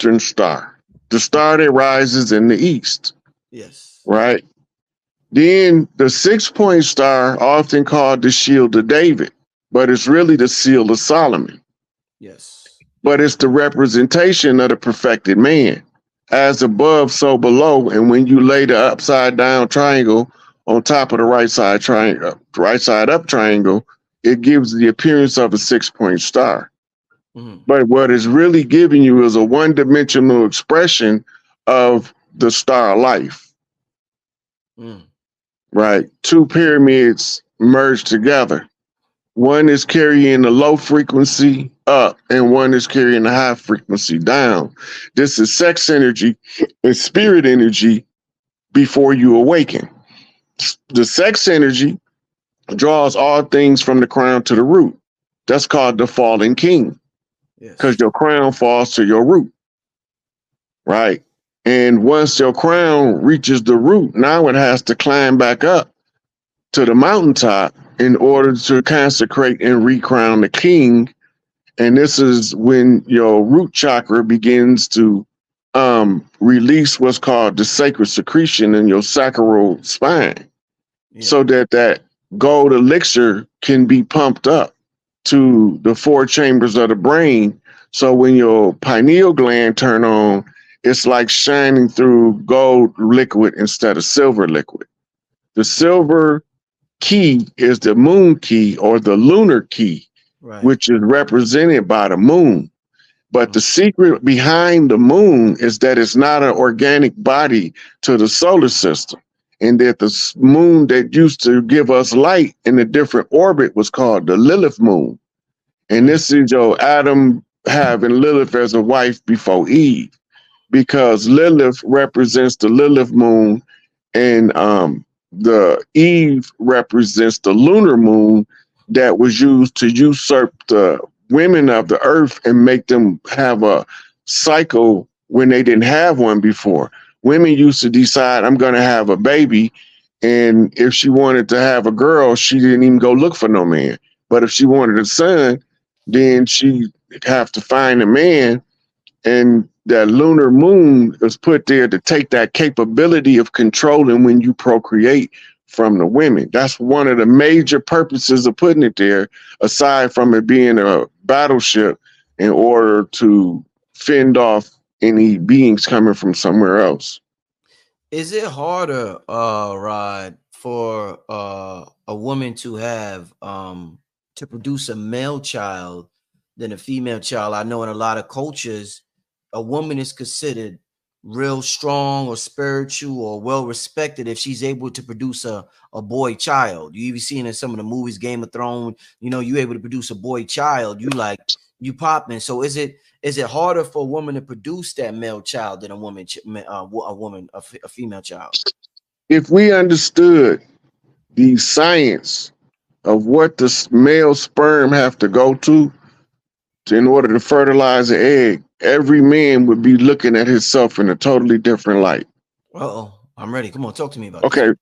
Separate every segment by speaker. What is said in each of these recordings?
Speaker 1: eastern star, the star that rises in the east,
Speaker 2: Yes.
Speaker 1: right? Then the 6-point star, often called the shield of David, but it's really the seal of Solomon.
Speaker 2: Yes.
Speaker 1: But it's the representation of the perfected man. As above, so below. And when you lay the upside down triangle on top of the right side up triangle, it gives the appearance of a 6-point star.
Speaker 2: Mm-hmm.
Speaker 1: But what it's really giving you is a one-dimensional expression of the star life, right? Two pyramids merged together. One is carrying the low frequency up and one is carrying the high frequency down. This is sex energy and spirit energy before you awaken. The sex energy draws all things from the crown to the root. That's called the fallen king, because your crown falls to your root, right? And once your crown reaches the root, now it has to climb back up to the mountaintop in order to consecrate and recrown the king. And this is when your root chakra begins to release what's called the sacred secretion in your sacral spine, so that gold elixir can be pumped up to the 4 chambers of the brain. So when your pineal gland turn on, it's like shining through gold liquid instead of silver liquid. The silver key is the moon key or the lunar key, which is represented by the moon. But the secret behind the moon is that it's not an organic body to the solar system, and that the moon that used to give us light in a different orbit was called the Lilith moon. And this is your Adam having Lilith as a wife before Eve, because Lilith represents the Lilith moon, and the Eve represents the lunar moon that was used to usurp the women of the earth and make them have a cycle when they didn't have one before. Women used to decide, I'm going to have a baby. And if she wanted to have a girl, she didn't even go look for no man. But if she wanted a son, then she'd have to find a man. And that lunar moon is put there to take that capability of controlling when you procreate from the women. That's one of the major purposes of putting it there, aside from it being a battleship in order to fend off any beings coming from somewhere else.
Speaker 2: Is it harder, Rod, for a woman to have to produce a male child than a female child? I know in a lot of cultures, a woman is considered real strong or spiritual or well respected if she's able to produce a boy child. You even seen in some of the movies, Game of Thrones, you know, you able to produce a boy child, you popping. So is it harder for a woman to produce that male child than a female child?
Speaker 1: If we understood the science of what the male sperm have to go to in order to fertilize an egg, every man would be looking at himself in a totally different light.
Speaker 2: I'm ready. Come on, talk to me about
Speaker 1: this.
Speaker 2: Okay.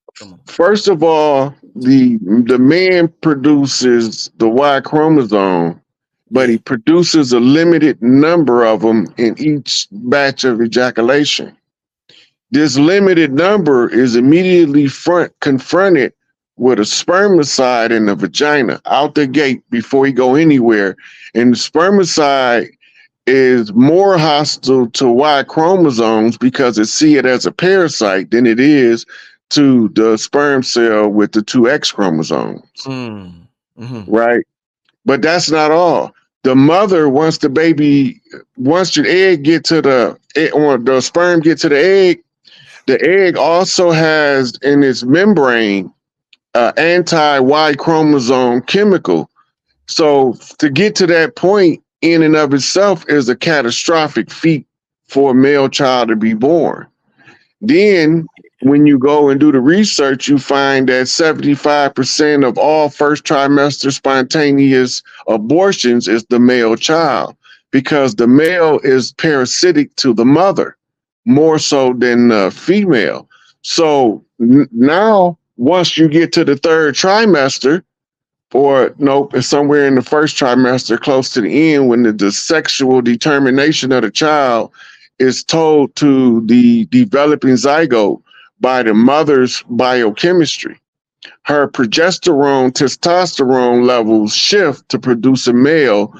Speaker 1: First of all, the man produces the Y chromosome, but he produces a limited number of them in each batch of ejaculation. This limited number is immediately confronted with a spermicide in the vagina out the gate before he go anywhere. And the spermicide is more hostile to Y chromosomes because it see it as a parasite than it is to the sperm cell with the 2 X chromosomes. Right? But that's not all. The mother, once the egg get to the sperm get to the egg also has in its membrane anti-Y chromosome chemical. So to get to that point in and of itself is a catastrophic feat for a male child to be born. Then when you go and do the research, you find that 75% of all first trimester spontaneous abortions is the male child, because the male is parasitic to the mother more so than the female. So now, once you get to the 3rd trimester, or nope, it's somewhere in the 1st trimester, close to the end, when the sexual determination of the child is told to the developing zygote by the mother's biochemistry. Her progesterone, testosterone levels shift to produce a male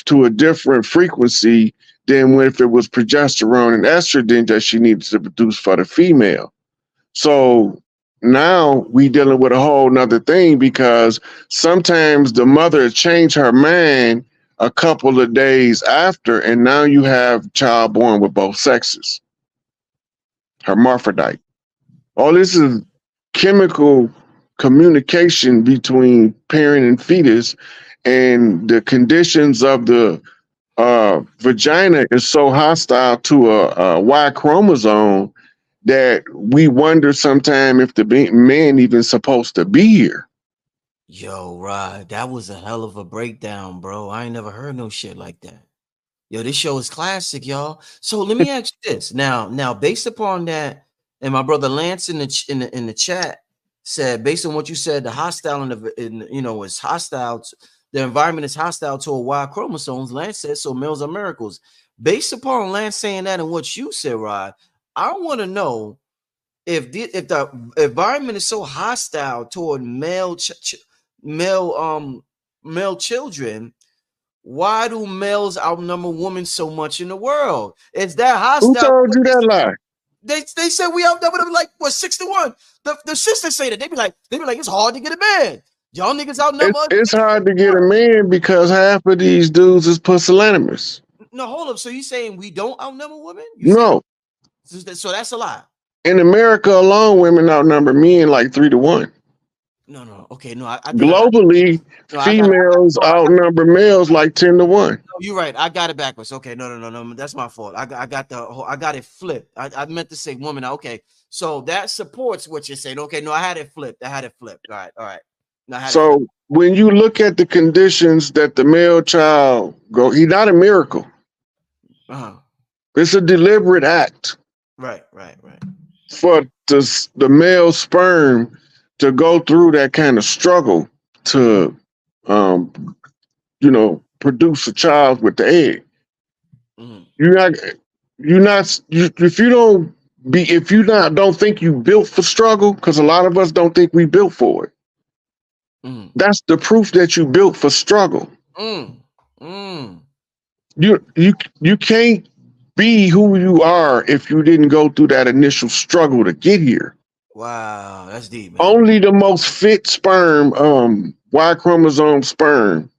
Speaker 1: to a different frequency than if it was progesterone and estrogen that she needed to produce for the female. So now we dealing with a whole nother thing, because sometimes the mother changed her mind a couple of days after, and now you have child born with both sexes, hermaphrodite. All this is chemical communication between parent and fetus, and the conditions of the vagina is so hostile to a Y chromosome that we wonder sometimes if the man even supposed to be here.
Speaker 2: Yo, Rod, that was a hell of a breakdown, bro. I ain't never heard no shit like that. Yo, this show is classic, y'all. So let me ask you this. Now, based upon that, and my brother Lance in the chat said, based on what you said, the hostile is hostile. The environment is hostile to a Y chromosomes. Lance said, so males are miracles. Based upon Lance saying that and what you said, Rod, I want to know if the environment is so hostile toward male children, why do males outnumber women so much in the world? Is that hostile?
Speaker 1: Who told you that lie?
Speaker 2: They said we outnumber them like what 6-1. The sisters say that they be like it's hard to get a man. Y'all niggas outnumber.
Speaker 1: It's hard to get a man because half of these dudes is pusillanimous.
Speaker 2: No, hold up. So you saying we don't outnumber women?
Speaker 1: No.
Speaker 2: So that's a lie.
Speaker 1: In America alone, women outnumber men like 3-1.
Speaker 2: No. Okay, no.
Speaker 1: Globally, females outnumber males like 10-1.
Speaker 2: No, you're right. I got it backwards. Okay, no. That's my fault. I got it flipped. I meant to say woman. Okay, so that supports what you're saying. Okay, no, I had it flipped. All right.
Speaker 1: So when you look at the conditions that the male child he's not a miracle. It's a deliberate act.
Speaker 2: Right.
Speaker 1: For the male sperm to go through that kind of struggle to, produce a child with the egg. If you don't think you built for struggle, because a lot of us don't think we built for it. That's the proof that you built for struggle. You can't be who you are if you didn't go through that initial struggle to get here.
Speaker 2: Wow, that's deep, man.
Speaker 1: Only the most fit sperm, Y chromosome sperm,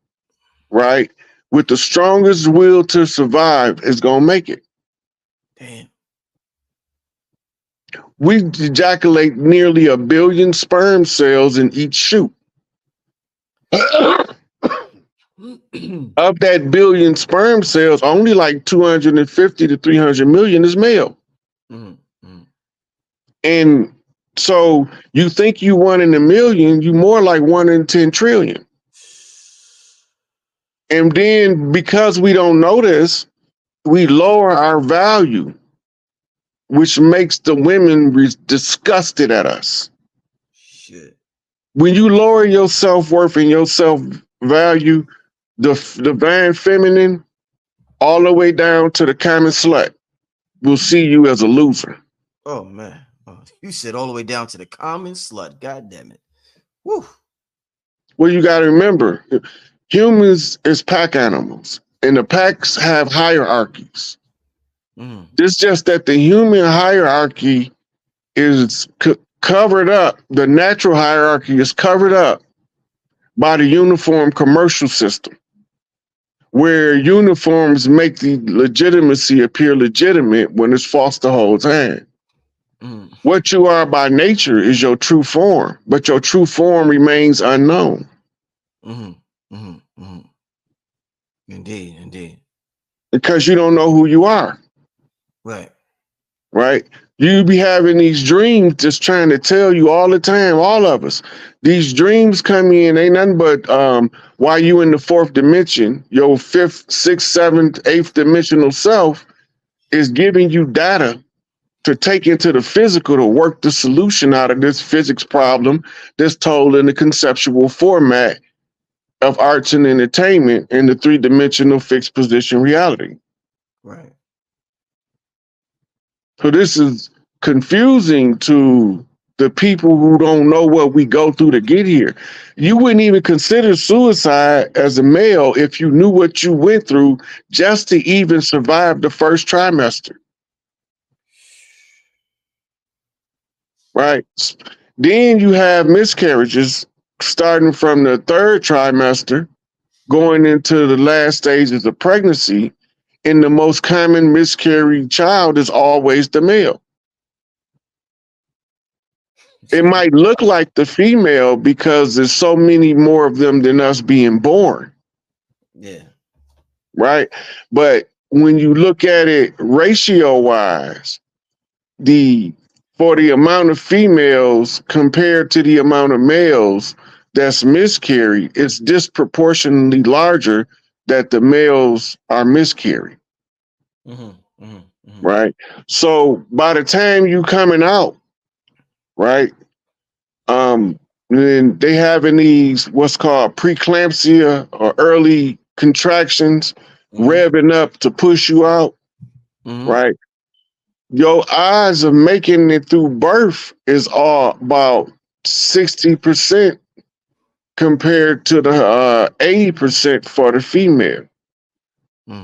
Speaker 1: right, with the strongest will to survive is gonna make it.
Speaker 2: Damn.
Speaker 1: We ejaculate nearly 1 billion sperm cells in each shoot. Of that billion sperm cells, only like 250 to 300 million is male. And so you think you 1 in a million, you more like 1 in 10 trillion. And then because we don't know this, we lower our value, which makes the women disgusted at us.
Speaker 2: Shit.
Speaker 1: When you lower your self-worth and your self-value, the divine feminine, all the way down to the common slut, will see you as a loser.
Speaker 2: Oh, man. You said all the way down to the common slut. God damn it. Woo.
Speaker 1: Well, you got to remember, humans is pack animals, and the packs have hierarchies. It's just that the human hierarchy is covered up. The natural hierarchy is covered up by the uniform commercial system, where uniforms make the legitimacy appear legitimate when it's false the whole time. What you are by nature is your true form, but your true form remains unknown.
Speaker 2: Indeed.
Speaker 1: Because you don't know who you are. Right? You be having these dreams just trying to tell you all the time, all of us. These dreams come in, ain't nothing but while you in the 4th dimension, your 5th, 6th, 7th, 8th dimensional self is giving you data to take into the physical to work the solution out of this physics problem that's told in the conceptual format of arts and entertainment in the 3-dimensional fixed position reality.
Speaker 2: Right.
Speaker 1: So this is confusing to the people who don't know what we go through to get here. You wouldn't even consider suicide as a male if you knew what you went through just to even survive the first trimester. Right? Then you have miscarriages starting from the third trimester, going into the last stages of pregnancy. And the most common miscarried child is always the male. It might look like the female because there's so many more of them than us being born.
Speaker 2: Yeah.
Speaker 1: Right. But when you look at it ratio wise, for the amount of females compared to the amount of males that's miscarried, it's disproportionately larger that the males are miscarried. Right. So by the time you coming out, right, then they having these what's called preeclampsia or early contractions, revving up to push you out, right? Your odds of making it through birth is all about 60% compared to the 80% for the female.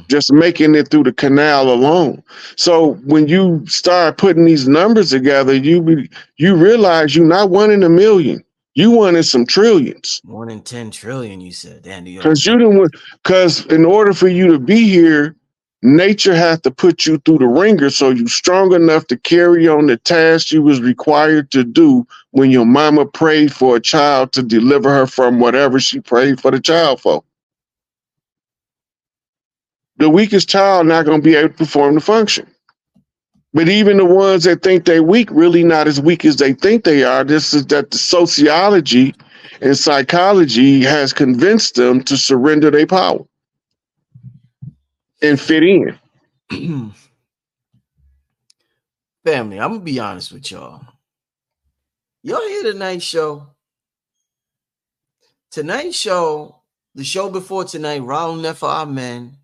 Speaker 1: Just making it through the canal alone. So when you start putting these numbers together, you realize you're not one in a million. You one in some trillions.
Speaker 2: 1 in 10 trillion, you said. Damn,
Speaker 1: Because in order for you to be here, nature has to put you through the ringer so you're strong enough to carry on the task you was required to do when your mama prayed for a child to deliver her from whatever she prayed for the child for. The weakest child not going to be able to perform the function. But even the ones that think they're weak, really not as weak as they think they are. This is that the sociology and psychology has convinced them to surrender their power and fit in.
Speaker 2: Family, I'm going to be honest with y'all. Y'all hear tonight's show? Tonight's show, the show before tonight, Raul Nefer Amen.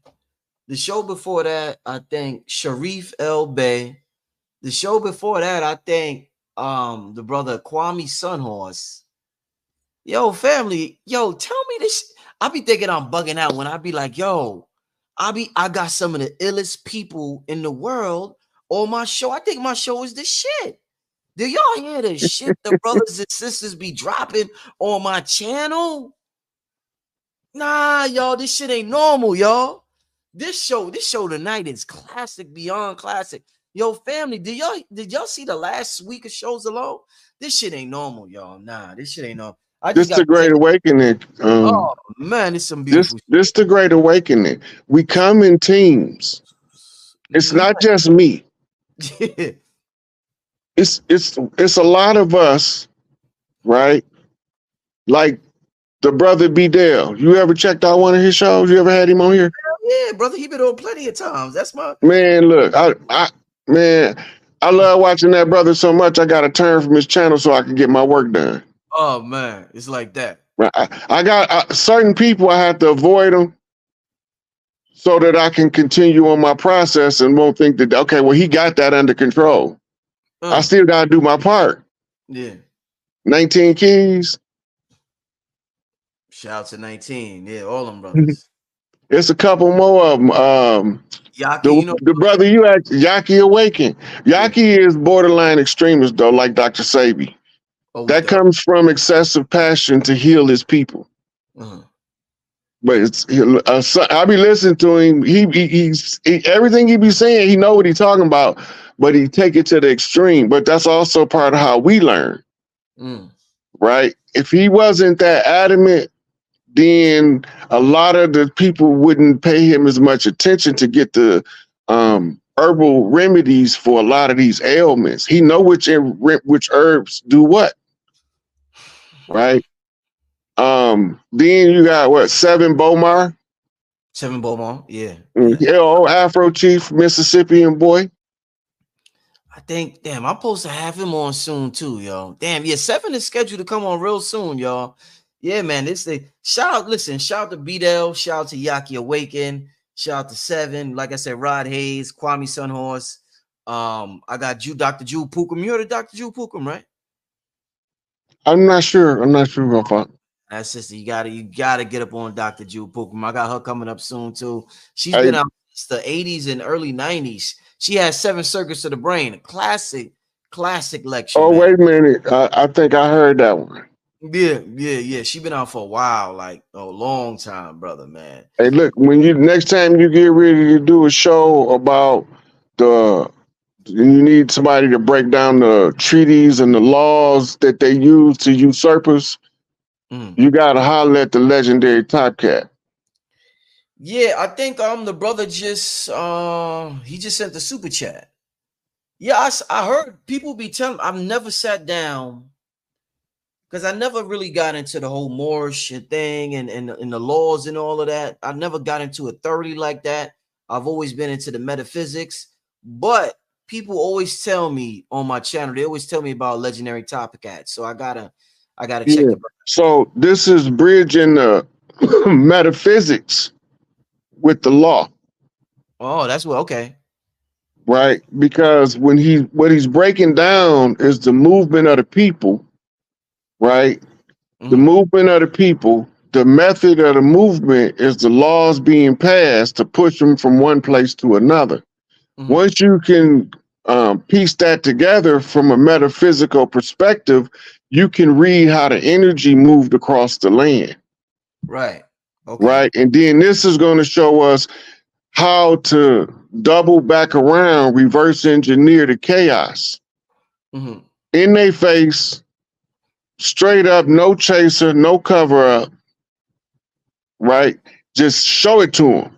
Speaker 2: The show before that, I think Sharif El Bey. The show before that, I think the brother Kwame Sunhorse. Yo, family, yo, tell me this. I be thinking I'm bugging out when I be like, yo, I got some of the illest people in the world on my show. I think my show is the shit. Do y'all hear the shit the brothers and sisters be dropping on my channel? Nah, y'all, this shit ain't normal, y'all. This show tonight is classic beyond classic. Yo, family, did y'all see the last week of shows alone? This shit ain't normal, y'all. Nah, this shit ain't normal.
Speaker 1: This the Great Awakening.
Speaker 2: Oh man, it's some beautiful.
Speaker 1: This the Great Awakening. We come in teams. It's not just me. It's a lot of us, right? Like the brother B. Dale. You ever checked out one of his shows? You ever had him on here?
Speaker 2: Yeah, brother, he been on plenty of times. That's my
Speaker 1: man. Look, I love watching that brother so much. I got to turn from his channel so I can get my work done.
Speaker 2: Oh man, it's like that.
Speaker 1: Right. I got certain people. I have to avoid them so that I can continue on my process and won't think that okay, well he got that under control. I still got to do my part.
Speaker 2: Yeah.
Speaker 1: 19 Keys.
Speaker 2: Shout out to 19. Yeah, all them brothers.
Speaker 1: It's a couple more of them.
Speaker 2: Yaki,
Speaker 1: the brother you asked, Yaki Awaken. Yaki is borderline extremist though, like Dr. Sabi. That comes from excessive passion to heal his people. But it's I be listening to him. He's everything he be saying. He know what he's talking about, but he take it to the extreme. But that's also part of how we learn, right? If he wasn't that adamant, then a lot of the people wouldn't pay him as much attention to get the herbal remedies for a lot of these ailments. He know which herbs do what, right? Then you got Seven Bomar.
Speaker 2: Seven Bomar, yeah.
Speaker 1: Yeah, old Afro Chief, Mississippian boy.
Speaker 2: I think, damn, I'm supposed to have him on soon too, y'all. Damn, yeah, Seven is scheduled to come on real soon, y'all. Yeah, man, this thing. Shout out to B-Dell, shout out to Yaki Awaken, shout out to Seven, like I said, Rod Hayes, Kwame Sunhorse, I got you, Dr. Jewel Pookum. You heard of Dr. Jewel Pookum, right?
Speaker 1: I'm not sure. I'm not sure if I.
Speaker 2: That's sister. You gotta get up on Dr. Jewel Pookum. I got her coming up soon too. She's
Speaker 1: Hey,
Speaker 2: been out since the 80s and early 90s. She has 7 circuits of the brain. A classic lecture,
Speaker 1: oh,
Speaker 2: man.
Speaker 1: wait a minute. I think I heard that one.
Speaker 2: Yeah. She been out for a while, like a long time, brother, man.
Speaker 1: Hey, look, when you next time you get ready to do a show about the, you need somebody to break down the treaties and the laws that they use to usurpers.
Speaker 2: Mm.
Speaker 1: You gotta holler at the legendary Top Cat.
Speaker 2: Yeah, I think the brother just he just sent the super chat. Yeah, I heard people be telling. I've never sat down because I never really got into the whole Moorish thing and the laws and all of that. I never got into it thoroughly like that. I've always been into the metaphysics, but people always tell me on my channel. They always tell me about legendary topic ads. So I gotta check
Speaker 1: Yeah.
Speaker 2: the.
Speaker 1: So this is bridging the metaphysics with the law,
Speaker 2: Oh, that's what. Okay.
Speaker 1: right? Because what he's breaking down is the movement of the people, right? The
Speaker 2: Mm-hmm.
Speaker 1: movement of the people. The method of the movement is the laws being passed to push them from one place to another.
Speaker 2: Mm-hmm.
Speaker 1: Once you can piece that together from a metaphysical perspective, you can read how the energy moved across the land,
Speaker 2: Right. Okay.
Speaker 1: right? And then this is going to show us how to double back around, reverse engineer the chaos
Speaker 2: Mm-hmm.
Speaker 1: in their face, straight up, no chaser, no cover up, right? Just show it to them.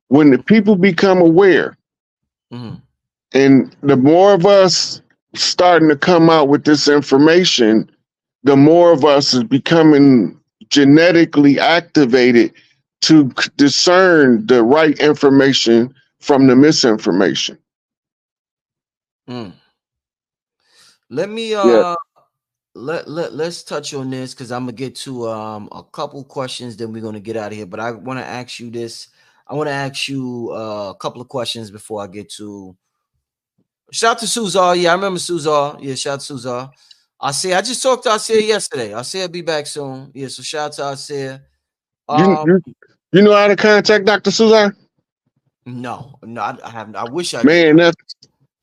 Speaker 1: When the people become aware,
Speaker 2: Mm-hmm.
Speaker 1: and the more of us starting to come out with this information, the more of us is becoming genetically activated to discern the right information from the misinformation.
Speaker 2: Mm. Let me
Speaker 1: Yeah.
Speaker 2: let's touch on this because I'm gonna get to a couple questions, then we're gonna get out of here. But I want to ask you this. I want to ask you a couple of questions before I get to. Shout out to Suzar. Yeah, I remember Suzar. Yeah, shout out to Suzar. I just talked to Asir yesterday. Asir be back soon. Yeah, so shout out to Asir.
Speaker 1: You,
Speaker 2: Um,
Speaker 1: you, you know how to contact Dr. Suzanne?
Speaker 2: no, I haven't. I wish I did.
Speaker 1: Man,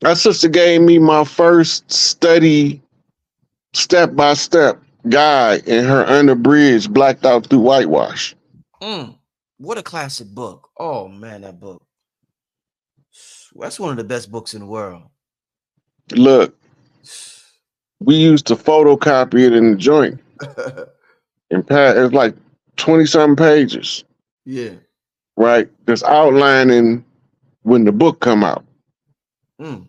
Speaker 1: that sister gave me my first study step-by-step guide in her unabridged blacked out through whitewash.
Speaker 2: What a classic book. Oh man, that book. That's one of the best books in the world.
Speaker 1: Look, we used to photocopy it in the joint. And it's like 20 something pages,
Speaker 2: Yeah.
Speaker 1: right? That's outlining when the book come out.
Speaker 2: Mm.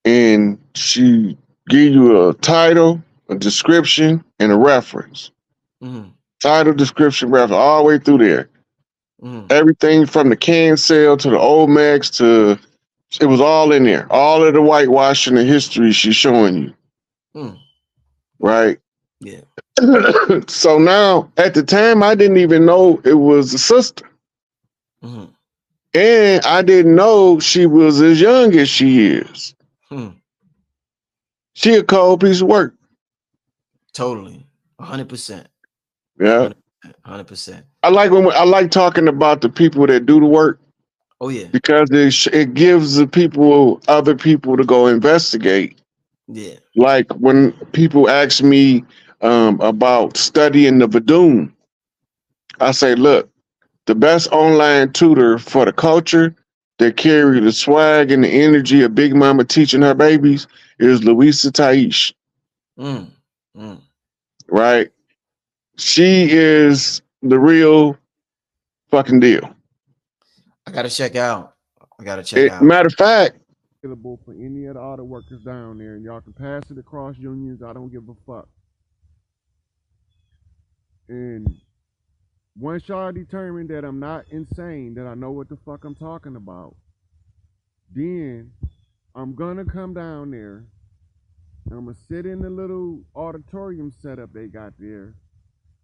Speaker 1: And she give you a title, a description, and a reference.
Speaker 2: Mm-hmm.
Speaker 1: Title, description, reference, all the way through there.
Speaker 2: Mm-hmm.
Speaker 1: Everything from the can sale to the Olmecs to it was all in there. All of the whitewashing and history she's showing you.
Speaker 2: Mm.
Speaker 1: Right?
Speaker 2: Yeah.
Speaker 1: So now at the time I didn't even know it was a sister.
Speaker 2: Mm-hmm.
Speaker 1: And I didn't know she was as young as she is. She a cold piece of work.
Speaker 2: Totally. 100%.
Speaker 1: Yeah.
Speaker 2: 100%.
Speaker 1: I like talking about the people that do the work
Speaker 2: Oh yeah.
Speaker 1: because it gives the people other people to go investigate.
Speaker 2: Yeah.
Speaker 1: Like when people ask me about studying the Vadum, I say, look, the best online tutor for the culture that carry the swag and the energy of Big Mama teaching her babies is Louisa Taish.
Speaker 2: Mm. Mm.
Speaker 1: Right? She is the real fucking deal.
Speaker 2: I gotta check out.
Speaker 1: Matter of fact,
Speaker 3: available for any of the auto workers down there, and y'all can pass it across unions. I don't give a fuck. And once y'all determine that I'm not insane, that I know what the fuck I'm talking about, then I'm gonna come down there. I'm gonna sit in the little auditorium setup they got there,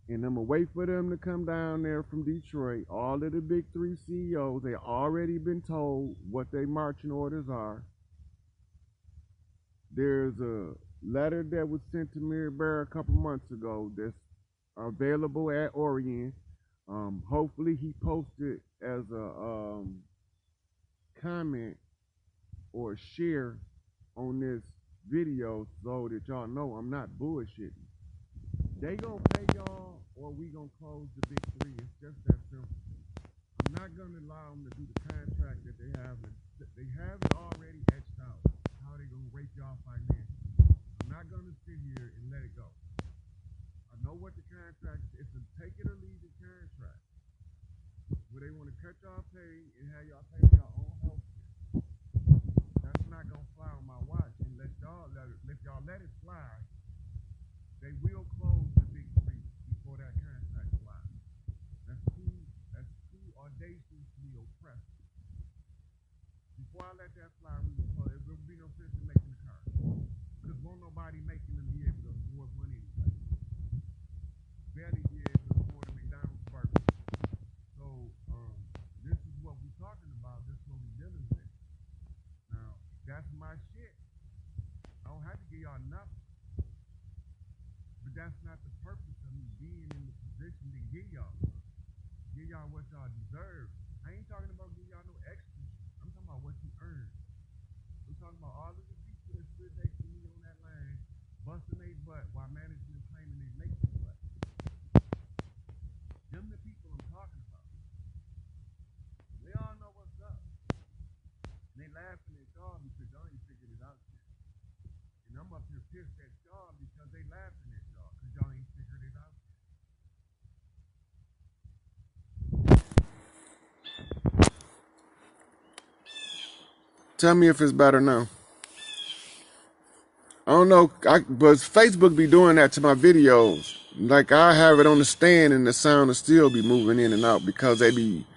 Speaker 3: and I'm gonna wait for them to come down there from Detroit. All of the big three CEOs, they already been told what their marching orders are. There's a letter that was sent to Mary Bear a couple months ago that's available at Orion. Hopefully he posted as a comment or share on this video so that y'all know I'm not bullshitting. They gonna pay y'all or we gonna close the big three. It's just that simple. I'm not gonna allow them to do the contract that they have. They have it already etched out. How they gonna rape y'all financially. I'm not gonna sit here and let it go. I know what the contract is. It's a take it or leave it contract. Where they want to cut y'all pay and have y'all pay for your own health care. That's not gonna fly on my watch unless y'all let it fly. They will close the big three before that contract flies. That's too audaciously oppressive. Before I let that fly, there will be no sense in making the car. Because won't nobody making them be able to afford money anyway. Barely be able to afford a McDonald's burger. So, this is what we're talking about. This is what we're dealing with. Now, that's my shit. I don't have to give y'all nothing. But that's not the purpose of me being in the position to give y'all. Give y'all what y'all deserve. I ain't talking about give y'all no extra. I'm talking about what you earn. I'm talking about all of the people that stood next to me on that line, busting their butt while management claiming they make their butt. Them the people I'm talking about. They all know what's up. They laughing at y'all because y'all ain't figured it out yet. And I'm up here pissed at y'all because they laughing at y'all because y'all ain't figured it out yet. Tell me if it's better now. I don't know, but Facebook be doing that to my videos. Like I have it on the stand and the sound will still be moving in and out because they be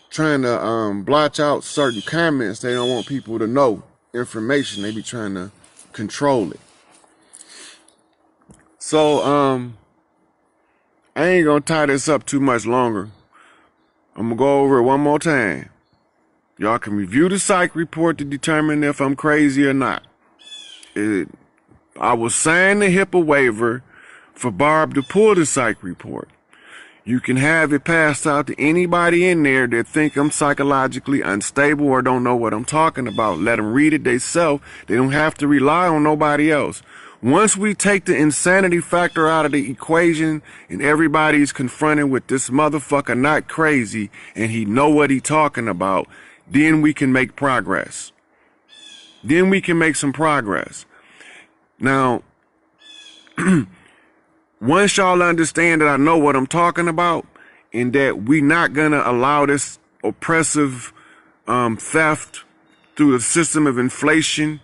Speaker 3: trying to blotch out certain comments. They don't want people to know information. They be trying to control it. So I ain't gonna tie this up too much longer. I'm gonna go over it one more time. Y'all can review the psych report to determine if I'm crazy or not. I will sign the HIPAA waiver for Barb to pull the psych report. You can have it passed out to anybody in there that think I'm psychologically unstable or don't know what I'm talking about. Let them read it themselves. They don't have to rely on nobody else. Once we take the insanity factor out of the equation and everybody's confronted with this motherfucker not crazy and he know what he talking about, then we can make progress. Then we can make some progress. Now, once y'all understand that I know what I'm talking about and that we not gonna allow this oppressive theft through the system of inflation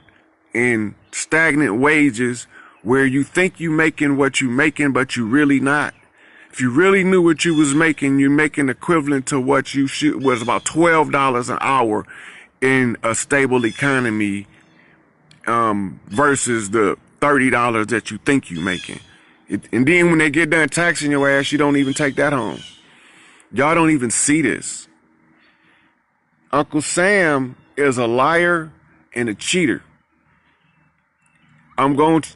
Speaker 3: and stagnant wages where you think you making what you making, but you really not. If you really knew what you was making, you're making equivalent to what you was about $12 an hour in a stable economy versus the $30 that you think you making. And then when they get done taxing your ass, you don't even take that home. Y'all don't even see this. Uncle Sam is a liar and a cheater.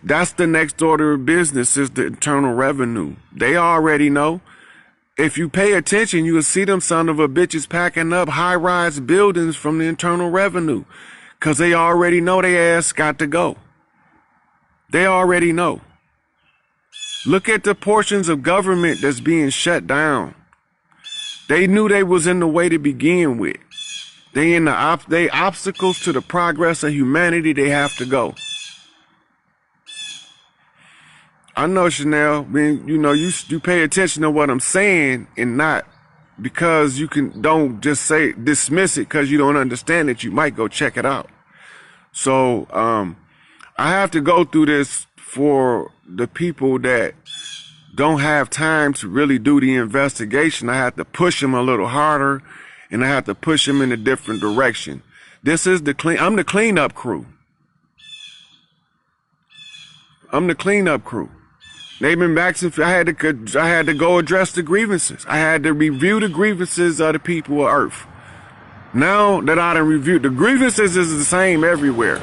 Speaker 3: That's the next order of business is the Internal Revenue. They already know. If you pay attention, you will see them son of a bitches packing up high-rise buildings from the Internal Revenue. Because they already know their ass got to go. They already know. Look at the portions of government that's being shut down. They knew they was in the way to begin with. They obstacles to the progress of humanity. They have to go. I know, Chanel. I mean, you pay attention to what I'm saying and not because don't just dismiss it because you don't understand it. You might go check it out. So I have to go through this for the people that don't have time to really do the investigation. I have to push them a little harder and I have to push them in a different direction. I'm the cleanup crew. I'm the cleanup crew. They've been back since I had to go address the grievances. I had to review the grievances of the people of Earth. Now that I done reviewed, the grievances is the same everywhere.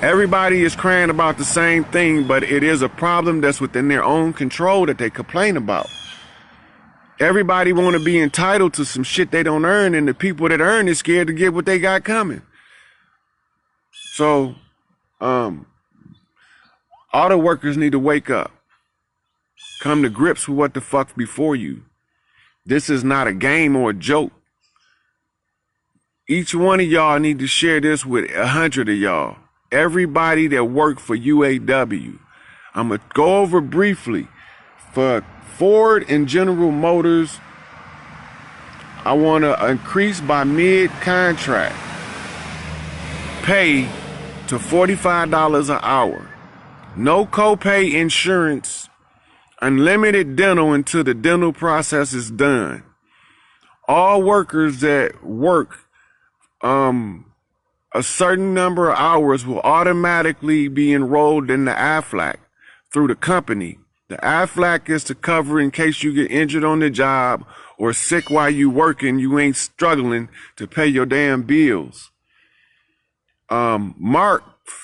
Speaker 3: Everybody is crying about the same thing, but it is a problem that's within their own control that they complain about. Everybody want to be entitled to some shit they don't earn, and the people that earn is scared to get what they got coming. So, auto workers need to wake up. Come to grips with what the fuck's before you. This is not a game or a joke. Each one of y'all need to share this with 100 of y'all. Everybody that work for UAW. I'm going to go over briefly. For Ford and General Motors, I want to increase by mid-contract pay to $45 an hour. No copay insurance. Unlimited dental until the dental process is done. All workers that work a certain number of hours will automatically be enrolled in the AFLAC through the company. The AFLAC is to cover in case you get injured on the job or sick while you working, you ain't struggling to pay your damn bills. Mark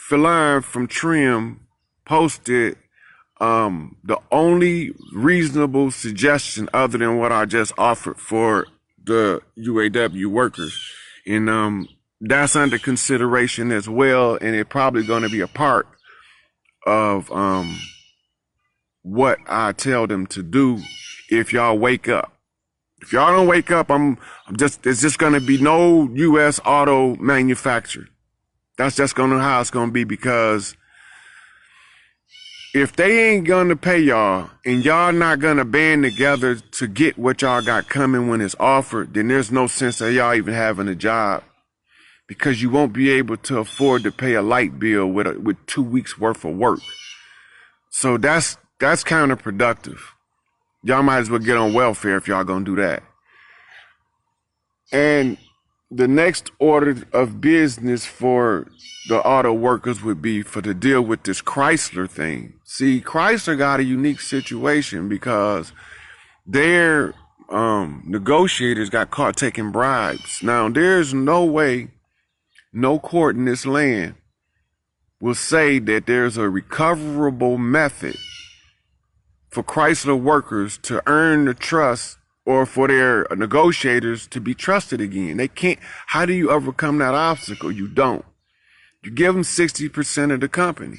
Speaker 3: Filline from Trim posted the only reasonable suggestion other than what I just offered for the UAW workers. And that's under consideration as well, and it's probably going to be a part of what I tell them to do if y'all wake up. If y'all don't wake up, it's just going to be no U.S. auto manufacturer. That's just going to how it's going to be, because if they ain't going to pay y'all and y'all not going to band together to get what y'all got coming when it's offered, then there's no sense of y'all even having a job, because you won't be able to afford to pay a light bill with 2 weeks worth of work. So that's counterproductive. Y'all might as well get on welfare if y'all gonna do that. And the next order of business for the auto workers would be to deal with this Chrysler thing. See, Chrysler got a unique situation because their negotiators got caught taking bribes. Now, there's no way, no court in this land will say that there's a recoverable method for Chrysler workers to earn the trust or for their negotiators to be trusted again. They can't. How do you overcome that obstacle? You don't. You give them 60% of the company.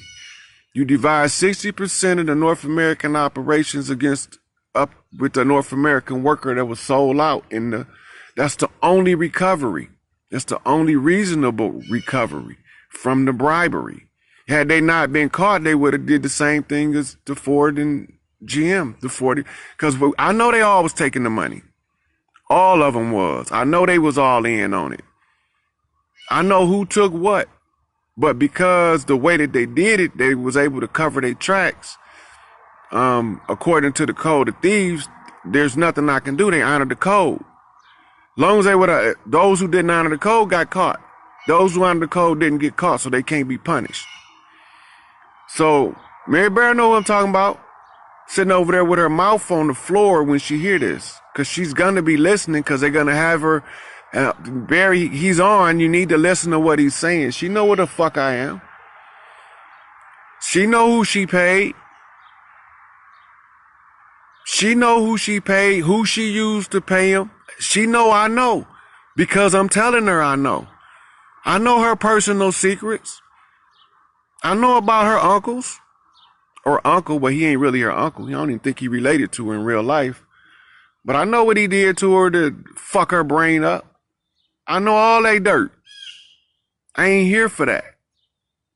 Speaker 3: You divide 60% of the North American operations up with the North American worker that was sold out. That's the only recovery. That's the only reasonable recovery from the bribery. Had they not been caught, they would have did the same thing as the Ford and GM, the 40, because I know they all was taking the money. All of them was. I know they was all in on it. I know who took what, but because the way that they did it, they was able to cover their tracks. According to the code of thieves, there's nothing I can do. They honored the code. Long as they would, those who didn't honor the code got caught. Those who honored the code didn't get caught, so they can't be punished. So Mary Bear know what I'm talking about. Sitting over there with her mouth on the floor when she hear this, because she's gonna be listening, because they're gonna have her. Barry, he's on. You need to listen to what he's saying. She know what the fuck I am. She know who she paid. She know who she paid, who she used to pay him. She know I know, because I'm telling her I know. I know her personal secrets. I know about her uncles. Or uncle, but he ain't really her uncle. I don't even think he related to her in real life. But I know what he did to her to fuck her brain up. I know all they dirt. I ain't here for that.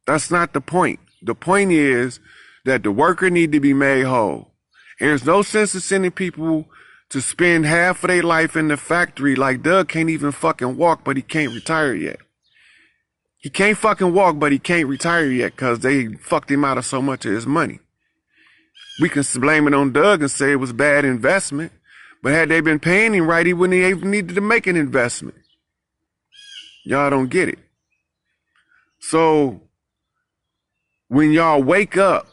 Speaker 3: That's not the point. The point is that the worker need to be made whole. And there's no sense in sending people to spend half of their life in the factory. Like Doug can't even fucking walk, but he can't retire yet. He can't fucking walk, but he can't retire yet because they fucked him out of so much of his money. We can blame it on Doug and say it was bad investment, but had they been paying him right, he wouldn't have even needed to make an investment. Y'all don't get it. So when y'all wake up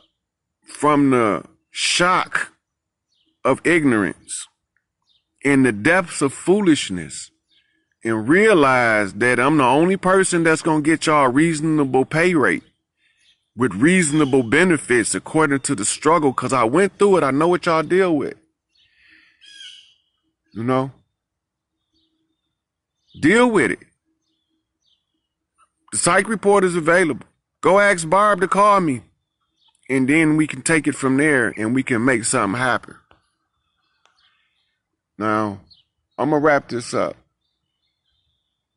Speaker 3: from the shock of ignorance in the depths of foolishness, and realize that I'm the only person that's going to get y'all a reasonable pay rate. with reasonable benefits according to the struggle, because I went through it. I know what y'all deal with. You know? Deal with it. The psych report is available. Go ask Barb to call me. And then we can take it from there and we can make something happen. Now, I'm going to wrap this up.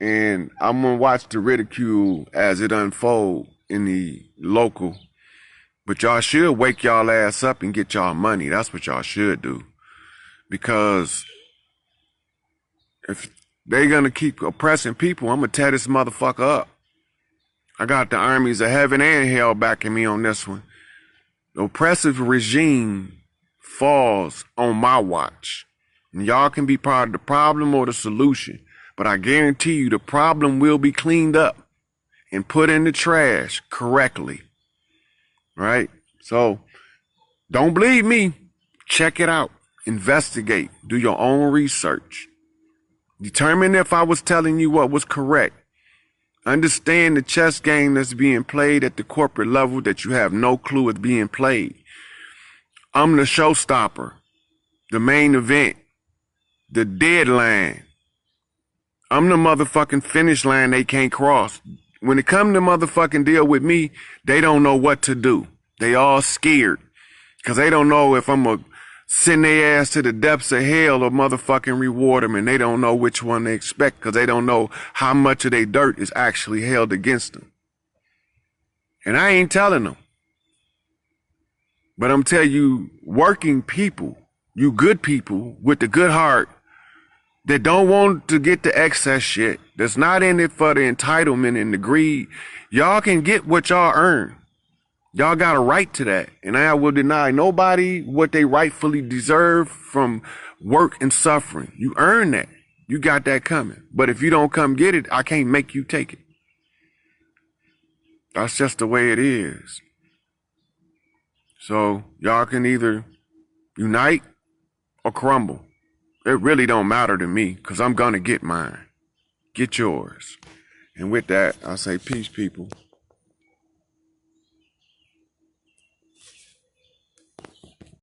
Speaker 3: And I'm going to watch the ridicule as it unfolds in the local. But y'all should wake y'all ass up and get y'all money. That's what y'all should do. Because if they going to keep oppressing people, I'm going to tear this motherfucker up. I got the armies of heaven and hell backing me on this one. The oppressive regime falls on my watch. And y'all can be part of the problem or the solution. But I guarantee you the problem will be cleaned up and put in the trash correctly. Right? So don't believe me. Check it out. Investigate. Do your own research. Determine if I was telling you what was correct. Understand the chess game that's being played at the corporate level that you have no clue is being played. I'm the showstopper, the main event, the deadline. I'm the motherfucking finish line they can't cross. When it comes to motherfucking deal with me, they don't know what to do. They all scared because they don't know if I'm going to send their ass to the depths of hell or motherfucking reward them, and they don't know which one they expect because they don't know how much of their dirt is actually held against them. And I ain't telling them. But I'm telling you, working people, you good people with the good heart that don't want to get the excess shit, that's not in it for the entitlement and the greed, y'all can get what y'all earn. Y'all got a right to that. And I will deny nobody what they rightfully deserve from work and suffering. You earn that. You got that coming. But if you don't come get it, I can't make you take it. That's just the way it is. So y'all can either unite or crumble. It really don't matter to me because I'm going to get mine. Get yours. And with that, I say peace, people.